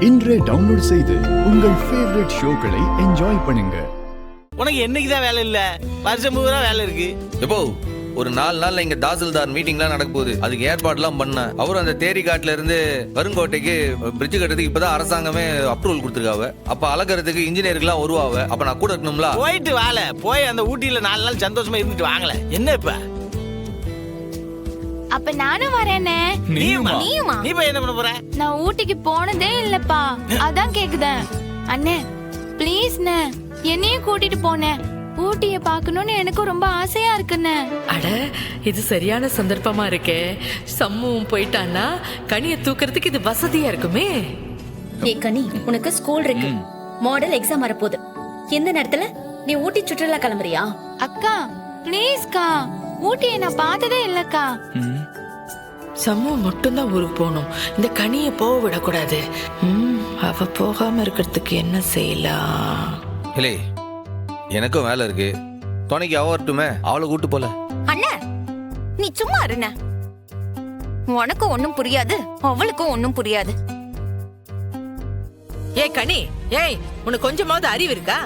இன்றே டவுன்லோட் செய்து உங்கள் ஃபேவரட் ஷோக்களை என்ஜாய் பண்ணுங்க. உனக்கு என்னைக்குதான் வேலை இல்ல? வருஷம் பூரா வேலை இருக்கு. எப்போ ஒரு 4 நாள்ல இங்க தாசில்தார் மீட்டிங்லாம் நடக்க போகுது. அதுக்கு ஏற்பாடுலாம் பண்ண. அவரும் அந்த தேரி காட்டுல இருந்து வருங்கோட்டைக்கு பிரிட்ஜ் கட்டுறதுக்கு இப்பதான் அரசாங்கமே அப்ரூவல் கொடுத்துருக்காவ. அப்ப அழகிறதுக்கு இன்ஜினியருக்குலாம் வருவாவ. அப்ப நான் கூட இருக்கணும்ல. போயிட்டு வாழ போய் அந்த ஊட்டியில 4 நாள் சந்தோஷமா இருந்துட்டு வாங்கல. என்ன இப்ப? அப்ப நானும் வரேனே. நீயுமா? நீ போய் என்ன பண்ண போற? நான் ஊட்டிக்கு போனதே இல்லப்பா, அதான் கேக்குதேன். அண்ணே ப்ளீஸ்ண்ணே, என்னையும் கூட்டிட்டு போனேன். ஊட்டிய பாக்கணும்னு எனக்கு ரொம்ப ஆசையா இருக்குண்ணே. அட, இது சரியான சந்தர்ப்பமா இருக்கே. சம்முவும் போயிட்டான்னா கனியை தூக்குறதுக்கு இது வசதியா இருக்குமே. ஏ கனி, உனக்கு ஸ்கூல் இருக்கு, மாடல் எக்ஸாம் வரப்போகுது. இந்த நேரத்துல நீ ஊட்டி சுற்றுலா கிளம்புறியா? அக்கா ப்ளீஸ்க்கா, ஊட்டியை நான் பார்த்ததே இல்லக்கா. சம்மு மட்டும்தான் ஊருக்கு போகணும். இந்த கனியை போக விடக்கூடாது. அவ போகாம இருக்கிறதுக்கு என்ன செய்யலாம்? இல்லை, எனக்கும் வேலை இருக்கு. துணைக்கு அவ வரட்டுமே, அவளை கூட்டு போல. அண்ணா நீ சும்மா இருண்ண. உனக்கும் ஒண்ணும் புரியாது, அவளுக்கும் ஒண்ணும் புரியாது. ஏய் கனி, ஏய் உனக்கு கொஞ்சமாவது அறிவு இருக்கா?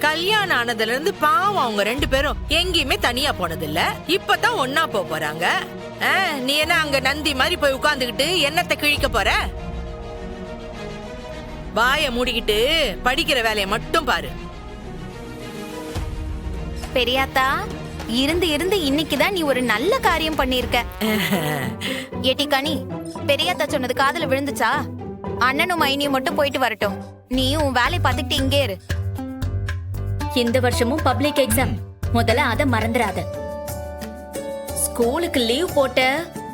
கல்யாணம் ஆனதுல இருந்து பாவம் அவங்க 2 பேரும் எங்கேயுமே தனியா போனதில்ல. இப்பதான் ஒன்னா போறாங்க. நீ என்ன அங்க நந்தி மாதிரி போய் உட்கார்ந்துகிட்டு என்னத்தை கிழிக்க போற? வாய மூடிக்கிட்டு படிக்கிற வேலையை மட்டும் பாரு. பெரியாத்தா, இருந்து இருந்து இன்னைக்குதான் நீ ஒரு நல்ல காரியம் பண்ணிருக்க. ஏட்டி கனி, பெரியாத்தா சொன்னது காதுல விழுந்துச்சா? அண்ணனும் மைனியும் மட்டும் போயிட்டு வரட்டும், நீ உன் வேலையை பார்த்துக்கிட்டு இங்கே இரு. இந்த வருஷமும் பப்ளிக் எக்ஸாம், முதல்ல அத மறந்துடாத. ஸ்கூலுக்கு லீவ் போட்ட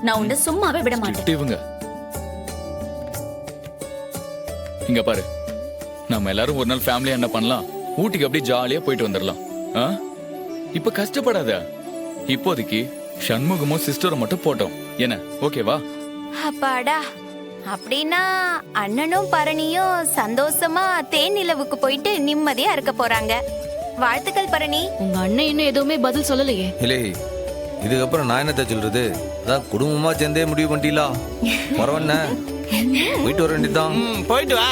நான் உன்னை சும்மாவே விட மாட்டேன். இவங்க இங்க பாரு, நம்ம எல்லாரும் ஒரு நாள் ஃபேமிலியா என்ன பண்ணலாம், ஊட்டிக்கு அப்படியே ஜாலியா போயிட்டு வந்துடலாம். இப்ப கஷ்டப்படாத. இப்போதைக்கு சண்முகமும் சிஸ்டரும் மட்டும் போட்டோம். என்ன ஓகேவா? அப்பாடா, அப்படின்னா அண்ணனும் பரணியும் சந்தோஷமா தேனிலவுக்கு போயிட்டு நிம்மதியா இருக்க போறாங்க. வாழ்த்துக்கள் பரணி. உங்க அண்ணன் இன்னும் எதுவுமே பதில் சொல்லலையே. இல்லை, இதுக்கப்புறம் நான் என்னத்த சொல்றது? அதான் குடும்பமா சேர்ந்தே முடிவு பண்ணிட்டீங்களா? பரவாயில்ல, போயிட்டு வர வேண்டியதுதான். போயிட்டு வா.